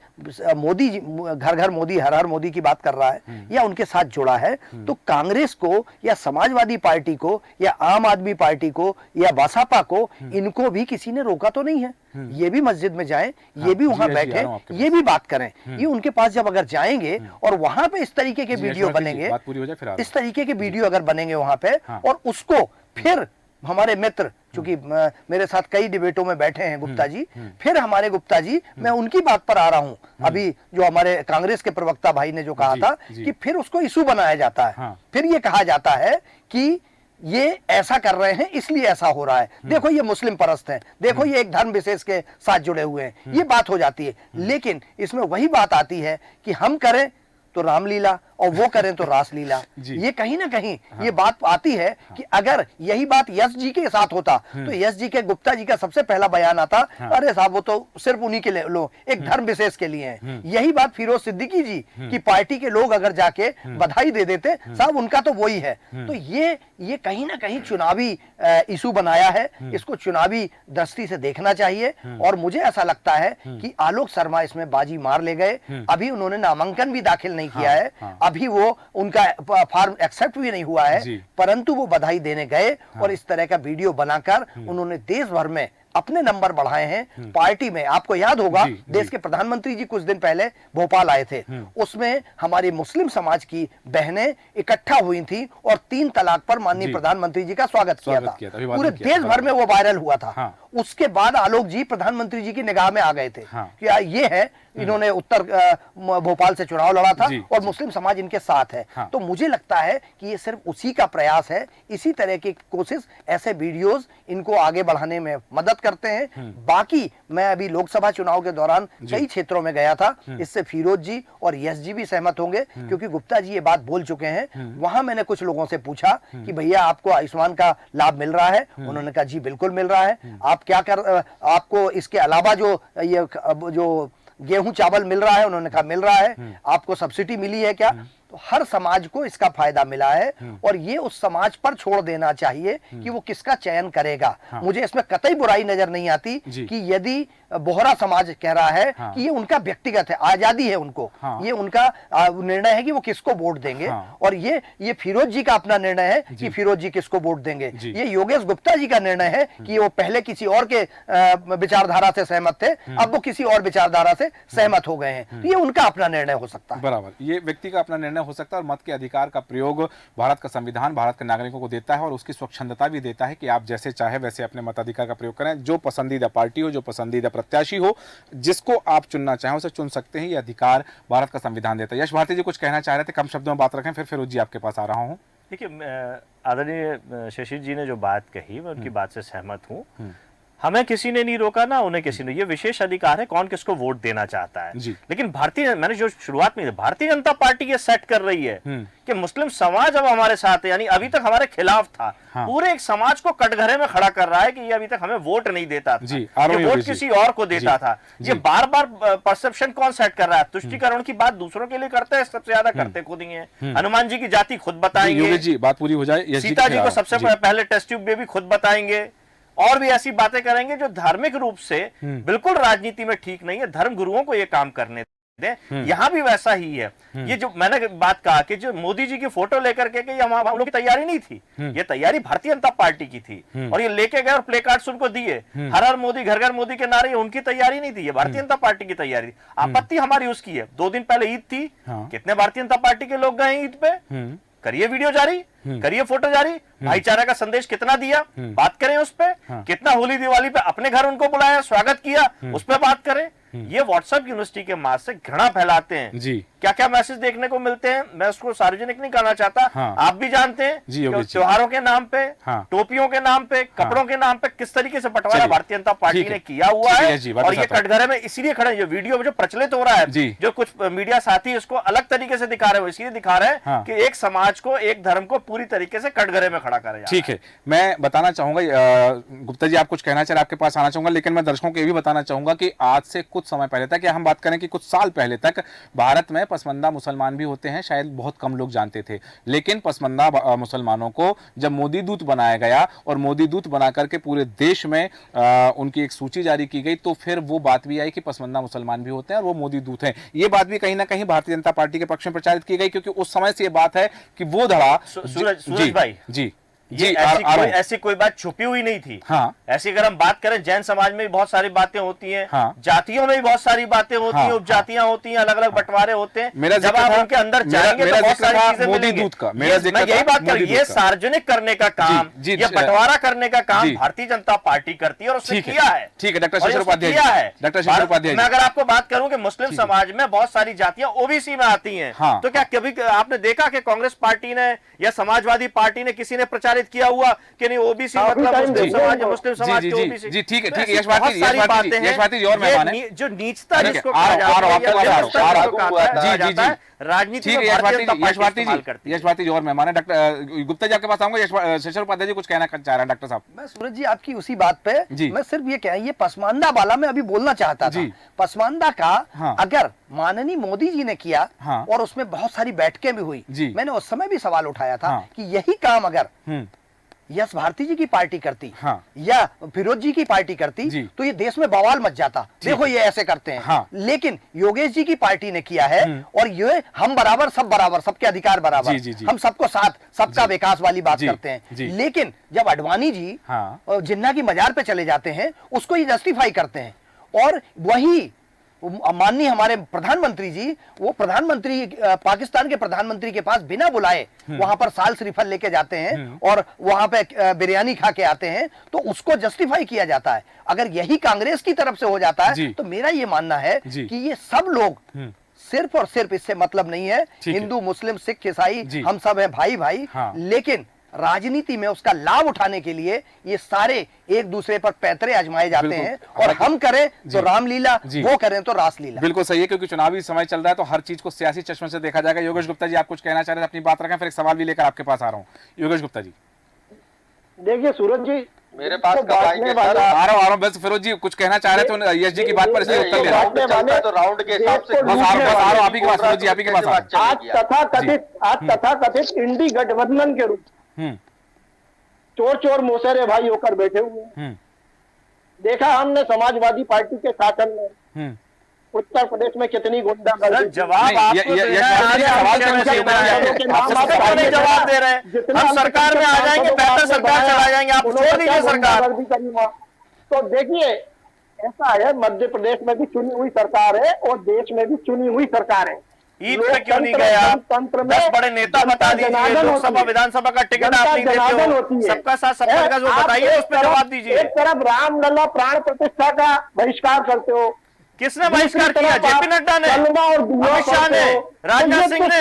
[SPEAKER 6] मोदी जी, घर घर मोदी, हर हर मोदी की बात कर रहा है या उनके साथ जुड़ा है, तो कांग्रेस को या समाजवादी पार्टी को या आम आदमी पार्टी को या बसपा को, इनको भी किसी ने रोका तो नहीं है। ये भी मस्जिद में जाएं, ये भी वहां बैठे, ये भी बात करें। ये उनके पास जब अगर जाएंगे और वहां पे इस तरीके के वीडियो बनेंगे, इस तरीके के वीडियो अगर बनेंगे वहां पे और उसको फिर हमारे मित्र, चूंकि मेरे साथ कई डिबेटों में बैठे हैं गुप्ता जी, फिर हमारे गुप्ता जी, मैं उनकी बात पर आ रहा हूं। अभी जो हमारे कांग्रेस के प्रवक्ता भाई ने जो कहा था कि फिर उसको इशू बनाया जाता है। फिर ये कहा जाता है कि ये ऐसा कर रहे हैं इसलिए ऐसा हो रहा है, देखो ये मुस्लिम परस्त हैं, देखो ये एक धर्म विशेष के साथ जुड़े हुए हैं, ये बात हो जाती है। लेकिन इसमें वही बात आती है कि हम करें तो रामलीला और वो करें तो रासलीला। ये कहीं ना कहीं ये बात आती है कि अगर यही बात यश जी के साथ होता तो यश जी के, गुप्ता जी का सबसे पहला बयान आता, अरे साहब वो तो सिर्फ उन्हीं के लिए लो, एक धर्म विशेष के लिए है। यही बात फिरोज सिद्दीकी जी की पार्टी के लोग अगर जाके बधाई दे देते, साहब उनका तो वही है। तो ये कहीं ना कहीं चुनावी इशू बनाया है, इसको चुनावी दृष्टि से देखना चाहिए। और मुझे ऐसा लगता है कि आलोक शर्मा इसमें बाजी मार ले गए। अभी उन्होंने नामांकन भी दाखिल नहीं किया है, अभी वो उनका फॉर्म एक्सेप्ट भी नहीं हुआ है, परंतु वो बधाई देने गए और इस तरह का वीडियो बनाकर उन्होंने देश भर में अपने नंबर बढ़ाए हैं। पार्टी में आपको याद होगा देश के प्रधानमंत्री जी कुछ दिन पहले भोपाल आए थे, उसमें हमारी मुस्लिम समाज की बहनें इकट्ठा हुई थी और 3 तलाक पर माननीय प्रधानमंत्री जी का स्वागत किया था। पूरे देश भर में वो वायरल हुआ था। उसके बाद आलोक जी प्रधानमंत्री जी की निगाह में आ गए थे कि ये है, इन्होंने उत्तर भोपाल से चुनाव लड़ा था और मुस्लिम समाज इनके साथ है। तो मुझे लगता है कि ये सिर्फ उसी का प्रयास है। इसी तरह की कोशिश, ऐसे वीडियोस इनको आगे बढ़ाने में मदद करते हैं। बाकी मैं अभी लोकसभा चुनाव के दौरान कई क्षेत्रों में गया था, इससे फिरोज जी और यश जी भी सहमत होंगे क्योंकि गुप्ता जी ये बात बोल चुके हैं। वहां मैंने कुछ लोगों से पूछा कि भैया आपको आयुष्मान का लाभ मिल रहा है? उन्होंने कहा जी बिल्कुल मिल रहा है। आप क्या आपको इसके अलावा जो गेहूं चावल मिल रहा है? उन्होंने कहा मिल रहा है। आपको सब्सिडी मिली है क्या? तो हर समाज को इसका फायदा मिला है और ये उस समाज पर छोड़ देना चाहिए कि वो किसका चयन करेगा। मुझे इसमें कतई बुराई नजर नहीं आती कि यदि बोहरा समाज कह रहा है कि ये उनका व्यक्तिगत है, आजादी है उनको, ये उनका निर्णय है कि वो किसको वोट देंगे, और ये फिरोज जी का अपना निर्णय है कि फिरोज जी किसको वोट देंगे। ये योगेश गुप्ता जी का निर्णय है कि वो पहले किसी और के विचारधारा से सहमत थे, अब वो किसी और विचारधारा से सहमत हो गए हैं, तो ये उनका अपना निर्णय हो सकता है।
[SPEAKER 1] बराबर, ये व्यक्ति का अपना निर्णय हो सकता है और मत के अधिकार का प्रयोग भारत का संविधान भारत के नागरिकों को देता है और उसकी स्वच्छंदता भी देता है कि आप जैसे चाहे वैसे अपने मताधिकार का प्रयोग करें। जो पसंदीदा पार्टी हो, जो पसंदीदा प्रत्याशी हो, जिसको आप चुनना चाहें उसे चुन सकते हैं, ये अधिकार भारत का संविधान देता है। यश भारती जी कुछ कहना चाह रहे थे, कम शब्दों में बात रखें, फिर फिरोज जी आपके पास आ रहा हूं।
[SPEAKER 5] देखिए, आदरणीय शशि जी ने जो बात कही मैं उनकी बात से सहमत हूँ। हमें किसी ने नहीं रोका ना उन्हें किसी ने, ये विशेष अधिकार है कौन किसको वोट देना चाहता है। लेकिन मैंने जो शुरुआत में भारतीय जनता पार्टी ये सेट कर रही है कि मुस्लिम समाज अब हमारे साथ है, यानी अभी तक हमारे खिलाफ था। पूरे एक समाज को कटघरे में खड़ा कर रहा है कि ये अभी तक हमें वोट नहीं देता था, ये वोट किसी और को देता था। ये बार बार परसेप्शन कौन सेट कर रहा है? तुष्टीकरण की बात दूसरों के लिए करते हैं, सबसे ज्यादा करते खुद ही है। हनुमान जी की जाति खुद बताएंगे,
[SPEAKER 1] जी बात पूरी हो जाए,
[SPEAKER 5] सीता जी को सबसे पहले टेस्ट ट्यूब बेबी खुद बताएंगे, और भी ऐसी बातें करेंगे जो धार्मिक रूप से बिल्कुल राजनीति में ठीक नहीं है। धर्म गुरुओं को ये काम करने दें। यहाँ भी वैसा ही है। ये जो मैंने बात कहा कि जो मोदी जी की फोटो लेकर के हम लोग की तैयारी नहीं थी, ये तैयारी भारतीय जनता पार्टी की थी और ये लेके गए और प्ले कार्ड्स उनको दिए, हर हर मोदी घर घर मोदी के नारे, उनकी तैयारी नहीं थी, ये भारतीय जनता पार्टी की तैयारी थी। आपत्ति हमारी उसकी है। 2 दिन पहले ईद थी, कितने भारतीय जनता पार्टी के लोग गए ईद पे? करिए वीडियो जारी, करिए फोटो जारी, भाईचारा का संदेश कितना दिया, बात करें उस पे। कितना होली दिवाली पे अपने घर उनको बुलाया, स्वागत किया, उस पे बात करें। ये व्हाट्सएप यूनिवर्सिटी के मार्च से घृणा फैलाते हैं जी। क्या क्या मैसेज देखने को मिलते हैं, मैं उसको सार्वजनिक नहीं करना चाहता। आप भी जानते हैं त्योहारों के नाम पे, टोपियों के नाम पे, कपड़ों के नाम पे किस तरीके से बंटवारा भारतीय जनता पार्टी ने किया हुआ है। और ये कटघरे में इसीलिए खड़े, ये वीडियो जो प्रचलित हो रहा है, जो कुछ मीडिया साथी इसको अलग तरीके से दिखा रहे हो, इसलिए दिखा रहे हैं कि एक समाज को, एक धर्म को पूरी तरीके से कटघरे में खड़ा करे।
[SPEAKER 1] ठीक है, मैं बताना चाहूंगा, गुप्ता जी आप कुछ कहना चाह रहे, आपके पास आना चाहूंगा, लेकिन मैं दर्शकों को ये भी बताना चाहूंगा कि आज से कुछ समय पहले तक, या हम बात करें कि कुछ साल पहले तक, भारत में पसमंदा मुसलमान भी होते हैं, शायद बहुत कम लोग जानते थे। लेकिन पसमंदा मुसलमानों को जब मोदी दूत बनाया गया और मोदी दूत बना करके पूरे देश में उनकी एक सूची जारी की गई, तो फिर वो बात भी आई कि पसमंदा मुसलमान भी होते हैं और वो मोदी दूत हैं। ये बात भी कहीं ना कहीं भारतीय जनता पार्टी के पक्ष में प्रचारित की गई, क्योंकि उस समय से ये बात है कि वो धड़ा
[SPEAKER 5] सूरज भाई
[SPEAKER 1] जी
[SPEAKER 5] ये ऐसी कोई बात छुपी हुई नहीं थी। ऐसी अगर हम बात करें, जैन समाज में भी बहुत सारी बातें होती हैं, जातियों में भी बहुत सारी बातें होती हैं, उपजातियां होती हैं, अलग अलग बंटवारे होते हैं। जब आप उनके अंदर जाएंगे तो बहुत सारी चीजें मिलेंगी। मैं यही बात कर, ये सार्वजनिक करने का काम, ये बंटवारा करने का काम भारतीय जनता पार्टी करती है और उसने किया है।
[SPEAKER 1] ठीक है, डॉक्टर शशि उपाध्याय।
[SPEAKER 5] मैं अगर आपको बात करूं कि मुस्लिम समाज में बहुत सारी जातियां ओबीसी में आती हैं, तो क्या कभी आपने देखा कि कांग्रेस पार्टी ने या समाजवादी पार्टी ने किसी ने प्रचारित किया हुआ कि नहीं ओबीसी मतलब मुस्लिम समाज, मुस्लिम समाज के ओबीसी?
[SPEAKER 1] जी ठीक है, ठीक है, यश भारती जी और मेहमान हैं
[SPEAKER 5] जो नीचता जिसको कहा जाता है राजनीति में
[SPEAKER 1] यश भारती जी और मेहमान है। डॉक्टर गुप्ता जी आपके पास आऊंगा। शशि उपाध्याय जी कुछ कहना चाह रहे हैं डॉक्टर साहब।
[SPEAKER 6] मैं सूरज जी आपकी उसी बात पे मैं सिर्फ ये ये पसमानदा वाला मैं अभी बोलना चाहता था। पसमानदा का अगर माननीय मोदी जी ने किया और उसमें बहुत सारी बैठकें भी हुई, मैंने उस समय भी सवाल उठाया था कि यही काम अगर यश भारती जी की पार्टी करती या फिरोज जी की पार्टी करती तो ये देश में बवाल मच जाता। देखो ये ऐसे करते हैं, लेकिन योगेश जी की पार्टी ने किया है और ये हम बराबर, सब बराबर, सबके अधिकार बराबर, हम सबको साथ, सबका विकास वाली बात करते हैं। लेकिन जब अडवाणी जी जिन्ना की मजार पे चले जाते हैं उसको ये जस्टिफाई करते हैं, और वही माननीय हमारे प्रधानमंत्री जी, वो प्रधानमंत्री पाकिस्तान के प्रधानमंत्री के पास बिना बुलाए वहां पर साल श्रीफल लेके जाते हैं और वहां पे बिरयानी खा के आते हैं, तो उसको जस्टिफाई किया जाता है। अगर यही कांग्रेस की तरफ से हो जाता है तो मेरा ये मानना है कि ये सब लोग सिर्फ और सिर्फ, इससे मतलब नहीं है हिंदू मुस्लिम सिख ईसाई, हम सब हैं भाई भाई, लेकिन राजनीति में उसका लाभ उठाने के लिए ये सारे एक दूसरे पर पैतरे आजमाए जाते हैं, और हम करें तो रामलीला, वो करें तो रासलीला।
[SPEAKER 1] बिल्कुल सही है, क्योंकि चुनावी समय चल रहा है तो हर चीज को सियासी चश्मे से देखा जाएगा। योगेश गुप्ता जी आप कुछ कहना चाह रहे थे, अपनी बात रखें, फिर एक सवाल भी लेकर आपके पास आ रहा हूं। योगेश गुप्ता जी।
[SPEAKER 4] देखिए सूरज जी,
[SPEAKER 3] मेरे पास कब आएंगे सर?
[SPEAKER 1] आ रहा हूँ बस। फिरोज जी कुछ कहना चाह रहे थे तो यश जी की बात पर इसलिए उत्तर ले रहा हूँ।
[SPEAKER 3] तो राउंड के हिसाब से
[SPEAKER 1] बस आ रहा हूँ आप ही के पास, फिरोज जी आप ही के पास आ रहा हूं।
[SPEAKER 4] आज तथा कथित इंडी गठबंधन के रूप चोर चोर मोसेरे भाई होकर बैठे हुए हैं। देखा हमने समाजवादी पार्टी के शासन में उत्तर प्रदेश में कितनी गुंडागर्दी।
[SPEAKER 5] जवाब आपको जवाब दे रहे हैं, हम सरकार में आ जाएंगे, बेहतर सरकार चला जाएंगे, आप छोड़ दीजिए सरकार।
[SPEAKER 4] तो देखिए ऐसा है, मध्य प्रदेश में भी चुनी हुई सरकार है और देश में भी चुनी हुई सरकार है।
[SPEAKER 5] ईद पे क्यों नहीं गए आप? 10 बड़े नेता बता दीजिए, लोकसभा विधानसभा का टिकट आप नहीं देते हो, सबका साथ सबका विकास वो बताइए, उस पर जवाब दीजिए।
[SPEAKER 4] एक तरफ रामलला प्राण प्रतिष्ठा का बहिष्कार करते हो,
[SPEAKER 5] किसने बहिष्कार किया? जेपी नड्डा ने, अमित शाह ने, राजनाथ सिंह ने,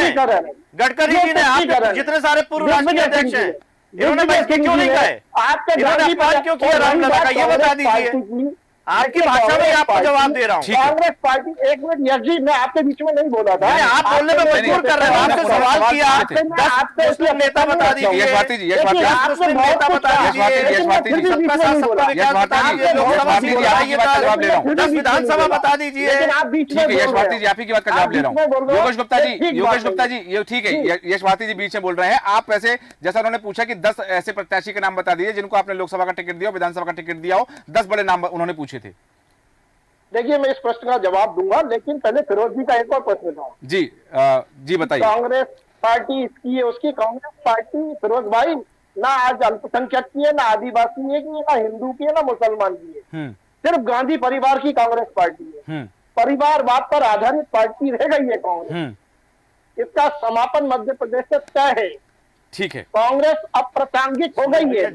[SPEAKER 5] गडकरी जी ने, आप जितने सारे पूर्व राष्ट्रीय अध्यक्ष हैं, इन्होंने बहिष्कार क्यों नहीं गए? इन्होंने अपमान क्यों किया रामलला का, ये बता दीजिए। आपकी भाषा में आपको जवाब दे रहा हूँ।
[SPEAKER 4] कांग्रेस पार्टी, एक मिनट यश जी, मैं आपके बीच में नहीं बोला था,
[SPEAKER 5] आप बोलने में मजबूर कर रहे हैं। आपसे सवाल किया, 10 मुस्लिम नेता बता दीजिए,
[SPEAKER 1] यश भारती जी, यश भारती जी,
[SPEAKER 5] मुस्लिम नेता बता दीजिए,
[SPEAKER 1] यश भारती जी,
[SPEAKER 5] सबका साथ सबका विकास बता दीजिए, लोकसभा सीट बताइए, 10 विधानसभा बता दीजिए।
[SPEAKER 1] ठीक है यश भारती जी, आप ही की बात का जवाब ले रहा हूँ। योगेश गुप्ता जी, योगेश गुप्ता जी, ये ठीक है, यश भारती जी बीच में बोल रहे हैं। आप ऐसे जैसा उन्होंने पूछा कि 10 ऐसे प्रत्याशी के नाम बता दीजिए जिनको आपने लोकसभा का टिकट दिया हो, विधानसभा का टिकट दिया हो, 10 बड़े नाम उन्होंने पूछे थे।
[SPEAKER 4] देखिए मैं इस प्रश्न का जवाब दूंगा, लेकिन पहले फिरोज जी का एक और प्रश्न था।
[SPEAKER 1] जी जी बताइए।
[SPEAKER 4] कांग्रेस पार्टी इसकी है उसकी, कांग्रेस पार्टी फिरोज भाई ना आज अल्पसंख्यक की है, ना आदिवासी है, ना हिंदू की है, ना मुसलमान की है, सिर्फ गांधी परिवार की कांग्रेस पार्टी है। परिवारवाद पर आधारित पार्टी रह गई है कांग्रेस। इसका समापन मध्य प्रदेश से तय है।
[SPEAKER 1] ठीक है,
[SPEAKER 4] कांग्रेस अप्रासंगिक हो गई है।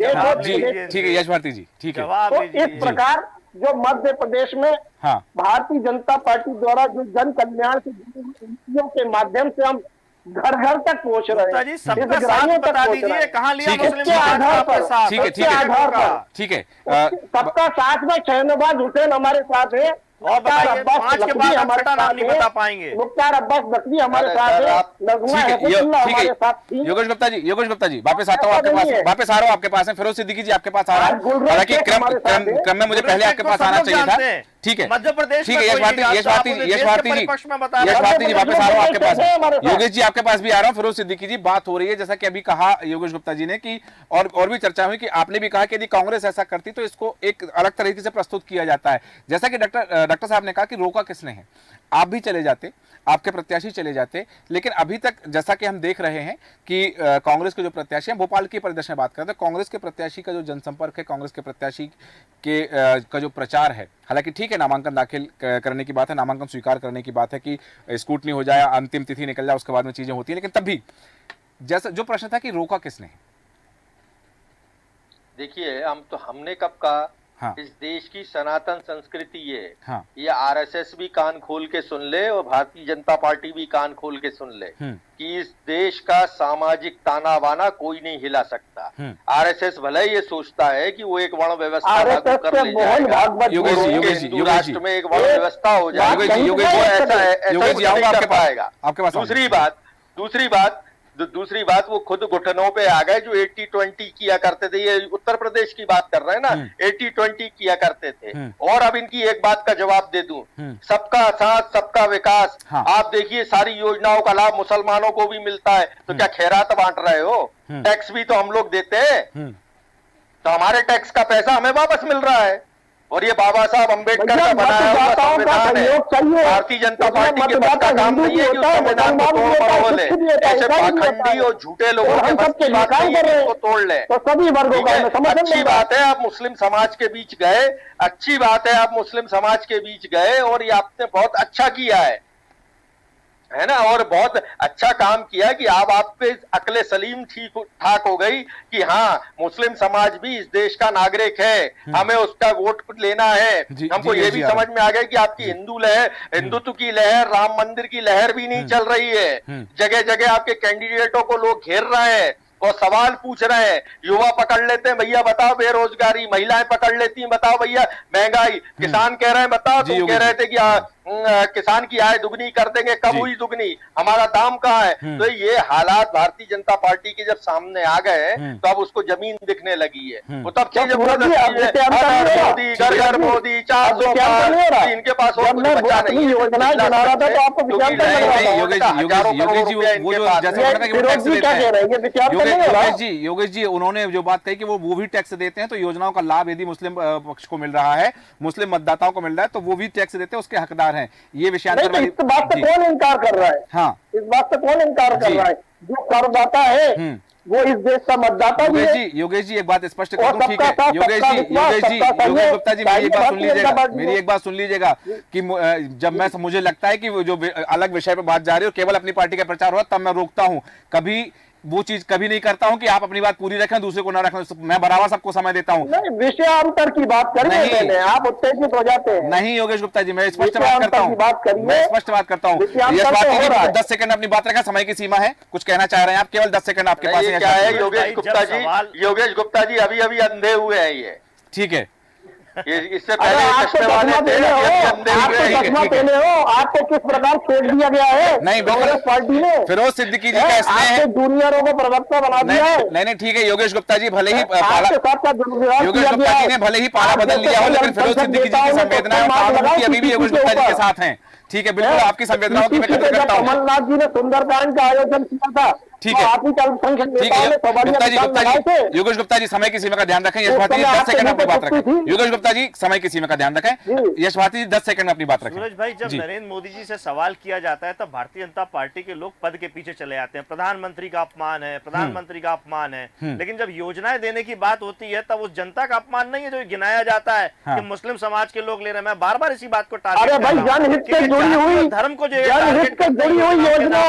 [SPEAKER 1] ठीक है यश भारती जी, ठीक है।
[SPEAKER 4] तो इस प्रकार जो मध्य प्रदेश में भारतीय जनता पार्टी द्वारा जो जन कल्याण से जुड़ी नीतियों के माध्यम से हम घर घर तक पहुंच रहे हैं,
[SPEAKER 5] सबका साथ बता दीजिए, कहां लिया मुस्लिम
[SPEAKER 4] आधार पर,
[SPEAKER 1] ठीक है, ठीक है, ठीक है,
[SPEAKER 4] सबका साथ में शहनवाज हुसैन हमारे साथ है,
[SPEAKER 5] और बताइए 5 के बाद आप छठा नाम नहीं बता पाएंगे।
[SPEAKER 4] मुख्तार अब्बास नकवी हमारे साथ है,
[SPEAKER 1] योगेश गुप्ता जी, योगेश गुप्ता जी वापस आता हूँ आपके पास, वापस आ रहा हूँ आपके पास है। फिरोज सिद्दीकी जी आपके पास आ रहा हूँ, हालांकि क्रम में मुझे पहले आपके पास आना चाहिए था। ठीक है,
[SPEAKER 5] मध्य प्रदेश,
[SPEAKER 1] ठीक है यश भारती जी, यश भारती जी, यश भारती जी वापस आ रहा हूँ आपके पास। योगेश जी आपके पास भी आ रहा हूँ। फिरोज सिद्दीकी जी, बात हो रही है जैसा कि अभी कहा योगेश गुप्ता जी ने कि और भी चर्चा हुई कि आपने भी कहा कि यदि कांग्रेस ऐसा करती तो इसको एक अलग तरीके से प्रस्तुत किया जाता है। जैसा कि डॉक्टर साहब ने कहा कि रोका किसने है, आप भी चले जाते, आपके प्रत्याशी चले जाते, लेकिन अभी तक जैसा कि हम देख रहे हैं कि कांग्रेस के जो प्रत्याशी हैं, भोपाल के परिदृश्य में बात करते हैं, कांग्रेस के प्रत्याशी का जो जनसंपर्क है, कांग्रेस के प्रत्याशी के का जो प्रचार है, हालांकि ठीक है नामांकन दाखिल करने की बात है, नामांकन स्वीकार करने की बात है कि स्क्रूटनी हो जाए, अंतिम तिथि निकल जाए, उसके बाद में चीजें होती है, लेकिन तब भी जैसा जो प्रश्न था कि रोका किसने है।
[SPEAKER 3] देखिए हमने कब कहा, इस देश की सनातन संस्कृति है, ये आरएसएस भी कान खोल के सुन ले और भारतीय जनता पार्टी भी कान खोल के सुन ले कि इस देश का सामाजिक ताना बाना कोई नहीं हिला सकता। आरएसएस भले ये सोचता है कि वो एक वर्ण व्यवस्था लागू कर ले जाएगा, हिंदू राष्ट्र में एक वर्ण व्यवस्था हो जाएगा, ऐसा कर पाएगा। दूसरी बात वो खुद घुटनों पे आ गए जो 80-20 किया करते थे, ये उत्तर प्रदेश की बात कर रहे हैं ना, 80-20 किया करते थे। और अब इनकी एक बात का जवाब दे दूं, सबका साथ सबका विकास। आप देखिए सारी योजनाओं का लाभ मुसलमानों को भी मिलता है, तो क्या खैरात बांट रहे हो? टैक्स भी तो हम लोग देते हैं, तो हमारे टैक्स का पैसा हमें वापस मिल रहा है। और ये बाबा साहब अम्बेडकर का बनाया हुआ संविधान है, भारतीय जनता पार्टी के बस का काम नहीं है कि उस संविधान को तोड़ मरोड़ ले, ऐसे पाखंडी और झूठे लोगों के बस की बात नहीं है कि उसको तोड़ ले। अच्छी बात है आप मुस्लिम समाज के बीच गए, अच्छी बात है आप मुस्लिम समाज के बीच गए और ये आपने बहुत अच्छा किया है ना, और बहुत अच्छा काम किया कि अब आप पे अक्ले सलीम ठीक ठाक हो गई कि हाँ मुस्लिम समाज भी इस देश का नागरिक है, हमें उसका वोट लेना है। हमको ये भी समझ में आ गया कि आपकी हिंदुत्व की लहर, राम मंदिर की लहर भी नहीं चल रही है। जगह जगह आपके कैंडिडेटों को लोग घेर रहे हैं और सवाल पूछ रहे हैं, युवा पकड़ लेते हैं भैया बताओ बेरोजगारी, महिलाएं पकड़ लेती हैं बताओ भैया महंगाई, किसान कह रहे हैं बताओ, तुम कह रहे थे कि किसान की आय दुगनी कर देंगे, कब हुई दुगनी, हमारा दाम कहाँ है। तो ये हालात भारतीय जनता पार्टी के जब सामने आ गए तो अब उसको जमीन दिखने लगी है। वो तब चीजें मोदी, घर घर मोदी, 400 पार, इनके पास और कुछ बचा नहीं है।
[SPEAKER 4] योजना बना रहा था तो आपको विचार करना होगा।
[SPEAKER 1] योगेश जी उन्होंने जो बात कही कि वो भी टैक्स देते हैं, तो योजनाओं का लाभ यदि मुस्लिम पक्ष को मिल रहा है, मुस्लिम मतदाताओं को मिल रहा है, तो वो भी टैक्स देते हैं, उसके हकदार हैं। ये विषयांतर
[SPEAKER 4] इस बात से कौन इनकार कर रहा है?
[SPEAKER 1] हाँ,
[SPEAKER 4] इस बात से कौन इनकार कर रहा है? जो करदाता है वो इस देश का मतदाता भी है।
[SPEAKER 1] योगेश जी एक बात स्पष्ट कर दूं, ठीक है योगेश गुप्ता जी मेरी एक बात सुन लीजिएगा, मेरी एक बात सुन लीजिएगा कि जब मुझे लगता है कि वो जो अलग विषय पर बात जा रही है और केवल अपनी पार्टी का प्रचार हो तब मैं रोकता हूं, कभी वो चीज कभी नहीं करता हूं कि आप अपनी बात पूरी रखें दूसरे को ना रखें, मैं बराबर सबको समय देता हूं।
[SPEAKER 4] नहीं, विषयांतर की बात करिए, आप उत्तेजित हो जाते हैं।
[SPEAKER 1] नहीं योगेश गुप्ता जी, मैं स्पष्ट बात करता हूं, मैं स्पष्ट बात करता हूं। 10 सेकंड अपनी बात रखें, समय की सीमा है, कुछ कहना चाह रहे हैं आप, केवल 10 सेकंड आपके पास
[SPEAKER 3] क्या है। योगेश गुप्ता जी अभी अभी अंधे हुए हैं, ये
[SPEAKER 1] ठीक है।
[SPEAKER 3] इससे पहले चश्मे वाले थे,
[SPEAKER 4] चश्मा पहने हो, आपको किस प्रकार फेंक दिया गया है?
[SPEAKER 1] नहीं,
[SPEAKER 4] कांग्रेस पार्टी ने
[SPEAKER 1] फिरोज सिद्दीकी जी का स्नेह है,
[SPEAKER 4] जूनियरों को प्रवक्ता बना दिया है।
[SPEAKER 1] नहीं ठीक है योगेश गुप्ता जी, भले ही योगेश गुप्ता जी ने भले ही पाला बदल लिया हो, लेकिन फिरोज सिद्दीकी जी की संवेदनाएं अभी भी योगेश गुप्ता जी के साथ हैं। ठीक है, बिल्कुल आपकी संवेदनाओं की मैं कदर करता हूं।
[SPEAKER 4] कमलनाथ जी ने सुंदरकांड का आयोजन किया था,
[SPEAKER 1] ठीक है, ठीक है। योगेश गुप्ता जी समय की सीमा का ध्यान रखें। यश भारती जी 10 सेकंड अपनी बात रखें। योगेश गुप्ता जी समय की सीमा का ध्यान रखें। यश भारती जी 10 सेकंड अपनी बात रखें।
[SPEAKER 5] सूरज भाई, जब नरेंद्र मोदी जी से सवाल किया जाता है तब भारतीय जनता पार्टी के लोग पद के पीछे चले आते हैं, प्रधानमंत्री का अपमान है, प्रधानमंत्री का अपमान है। लेकिन जब योजनाएं देने की बात होती है तब उस जनता का अपमान नहीं है जो गिनाया जाता है कि मुस्लिम समाज के लोग ले रहे हैं। मैं बार बार इसी बात को टारगेट कर रहा हूं, धर्म को जो योजना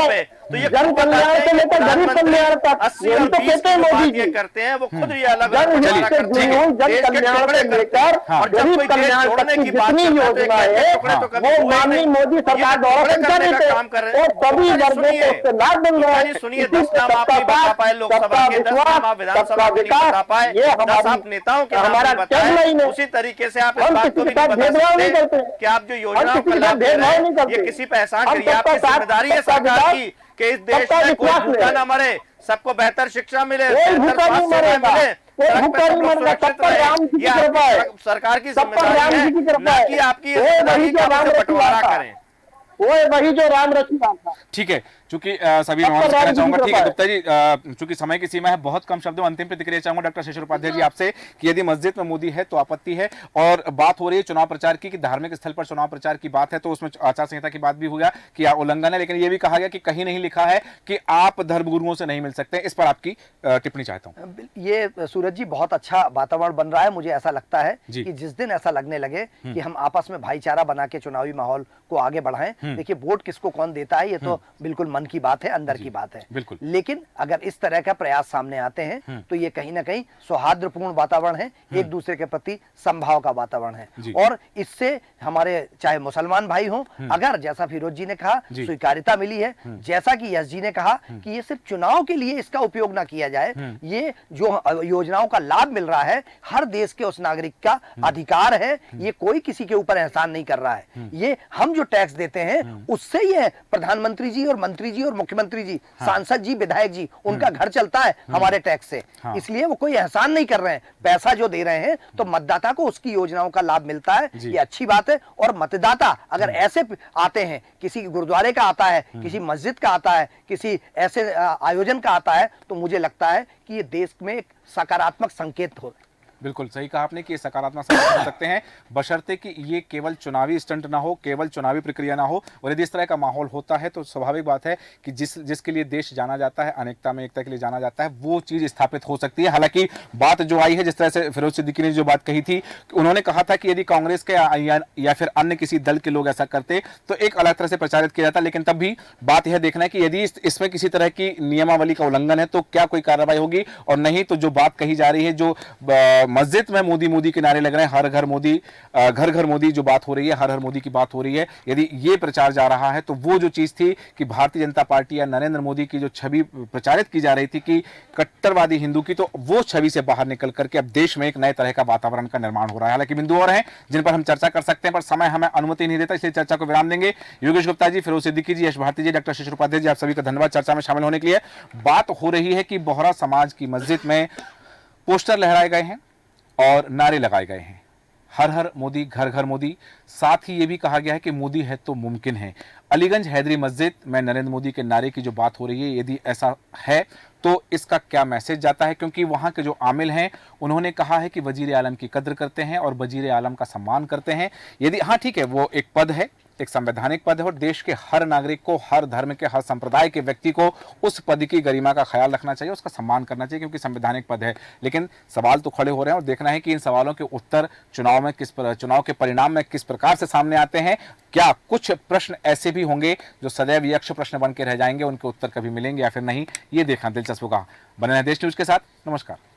[SPEAKER 5] तो ये जन कल्याण से लेकर गरीब कल्याण तक 80 और 20 की बात ये करते हैं, वो खुद ये अलग अलग
[SPEAKER 4] जन कल्याण से लेकर गरीब कल्याण तक की जितनी योजना है वो माननीय मोदी सरकार द्वारा संचालित है और सभी वर्गों को उससे लाभ मिल रहा है।
[SPEAKER 5] सुनिए, 10 नाम आप नहीं बता पाए लोकसभा के, 10 नाम आप विधानसभा के नहीं बता पाए, 10 आप नेताओं के नाम नहीं बताए। उसी तरीके से आप इस बात को भी नहीं बता सकते कि आप जो योजनाओं का लाभ दे रहे हैं ये किसी पे एहसान करिए। आपकी जिम्मेदारी है सरकार की कि इस देश में कोई भूखा ना मरे, सबको बेहतर शिक्षा मिले, बेहतर स्वास्थ्य सेवा मिले, सरकार की जिम्मेदारी है, ना कि आपकी बंटवारा करें।
[SPEAKER 4] वही जो राम रचना था।
[SPEAKER 1] ठीक है, चूंकि सभी कहना चाहूंगा, ठीक है गुप्ता जी, चूंकि समय की सीमा है, बहुत कम शब्दों में अंतिम प्रतिक्रिया चाहूंगा डॉक्टर शेषर उपाध्याय जी आपसे कि यदि मस्जिद में मोदी है तो आपत्ति है, और बात हो रही है चुनाव प्रचार की कि धार्मिक स्थल पर चुनाव प्रचार की बात है, तो उसमें आचार संहिता की बात भी हुआ कि उल्लंघन है, लेकिन यह भी कहा गया कि कहीं नहीं लिखा है कि आप धर्मगुरुओं से नहीं मिल सकते। इस पर आपकी टिप्पणी चाहता हूँ।
[SPEAKER 6] ये सूरज जी बहुत अच्छा वातावरण बन रहा है। मुझे ऐसा लगता है कि जिस दिन ऐसा लगने लगे कि हम आपस में भाईचारा बना के चुनावी माहौल को आगे बढ़ाएं, देखिए वोट किसको कौन देता है ये तो बिल्कुल मन की बात है, अंदर की बात है, लेकिन अगर इस तरह का प्रयास सामने आते हैं तो ये कहीं ना कहीं सौहार्दपूर्ण वातावरण है, एक दूसरे के प्रति संभाव का वातावरण है, और इससे हमारे चाहे मुसलमान भाई हों, अगर जैसा फिरोज जी ने कहा स्वीकार्यता मिली है, जैसा कि यश जी ने कहा कि ये सिर्फ चुनाव के लिए इसका उपयोग ना किया जाए, ये जो योजनाओं का लाभ मिल रहा है हर देश के उस नागरिक का अधिकार है, ये कोई किसी के ऊपर एहसान नहीं कर रहा है, ये हम जो टैक्स देते हैं उससे ही है प्रधानमंत्री जी और मंत्री जी और मुख्यमंत्री जी, सांसद जी, विधायक जी, उनका घर चलता है हमारे टैक्स से, इसलिए वो कोई एहसान नहीं कर रहे हैं, पैसा जो दे रहे हैं तो मतदाता को उसकी योजनाओं का लाभ मिलता है, ये अच्छी बात है। और मतदाता अगर ऐसे आते हैं, किसी गुरुद्वारे का आता है, किसी मस्जिद का आता है, किसी ऐसे आयोजन का आता है, तो मुझे लगता है कि ये देश में एक सकारात्मक संकेत हो।
[SPEAKER 1] बिल्कुल सही कहा आपने कि ये सकारात्मक संकेत हो सकते हैं, बशर्ते कि ये केवल चुनावी स्टंट ना हो, केवल चुनावी प्रक्रिया ना हो, और यदि इस तरह का माहौल होता है तो स्वाभाविक बात है कि जिसके लिए देश जाना जाता है, अनेकता में एकता के लिए जाना जाता है, वो चीज स्थापित हो सकती है। हालांकि बात जो आई है, जिस तरह से फिरोज सिद्दीकी ने जो बात कही थी, उन्होंने कहा था कि यदि कांग्रेस के या फिर अन्य किसी दल के लोग ऐसा करते तो एक अलग तरह से प्रचारित किया जाता, लेकिन तब भी बात यह देखना है कि यदि इसमें किसी तरह की नियमावली का उल्लंघन है तो क्या कोई कार्रवाई होगी, और नहीं तो जो बात कही जा रही है, जो मस्जिद में मोदी मोदी के नारे लग रहे हैं, हर घर मोदी, घर घर मोदी जो बात हो रही है, हर हर मोदी की बात हो रही है, यदि ये प्रचार जा रहा है तो वो जो चीज थी कि भारतीय जनता पार्टी या नरेंद्र मोदी की जो छवि प्रचारित की जा रही थी कि कट्टरवादी हिंदू की, तो वो छवि से बाहर निकल करके अब देश में एक नए तरह का वातावरण का निर्माण हो रहा है। हालांकि बिंदु और हैं जिन पर हम चर्चा कर सकते हैं, पर समय हमें अनुमति नहीं देता, इसलिए चर्चा को विराम देंगे। योगेश गुप्ता जी, फिरोज सिद्दीकी जी, यश भारती जी, डॉक्टर शिशिर उपाध्याय जी, आप सभी का धन्यवाद चर्चा में शामिल होने के लिए। बात हो रही है कि बोहरा समाज की मस्जिद में पोस्टर लहराए गए हैं और नारे लगाए गए हैं, हर हर मोदी, घर घर मोदी। साथ ही यह भी कहा गया है कि मोदी है तो मुमकिन है। अलीगंज हैदरी मस्जिद में नरेंद्र मोदी के नारे की जो बात हो रही है, यदि ऐसा है तो इसका क्या मैसेज जाता है, क्योंकि वहां के जो आमिल हैं उन्होंने कहा है कि वजीर आलम की कद्र करते हैं और वजीर आलम का सम्मान करते हैं। यदि हाँ ठीक है, वो एक पद है, एक संवैधानिक पद है और देश के हर नागरिक को, हर धर्म के, हर संप्रदाय के व्यक्ति को उस पद की गरिमा का ख्याल रखना चाहिए, उसका सम्मान करना चाहिए, क्योंकि संवैधानिक पद है। लेकिन सवाल तो खड़े हो रहे हैं और देखना है कि इन सवालों के उत्तर चुनाव के परिणाम में किस प्रकार से सामने आते हैं। क्या कुछ प्रश्न ऐसे भी होंगे जो सदैव यक्ष प्रश्न बन के रह जाएंगे, उनके उत्तर कभी मिलेंगे या फिर नहीं, ये देखना दिलचस्प होगा। बने रहें देश न्यूज के साथ। नमस्कार।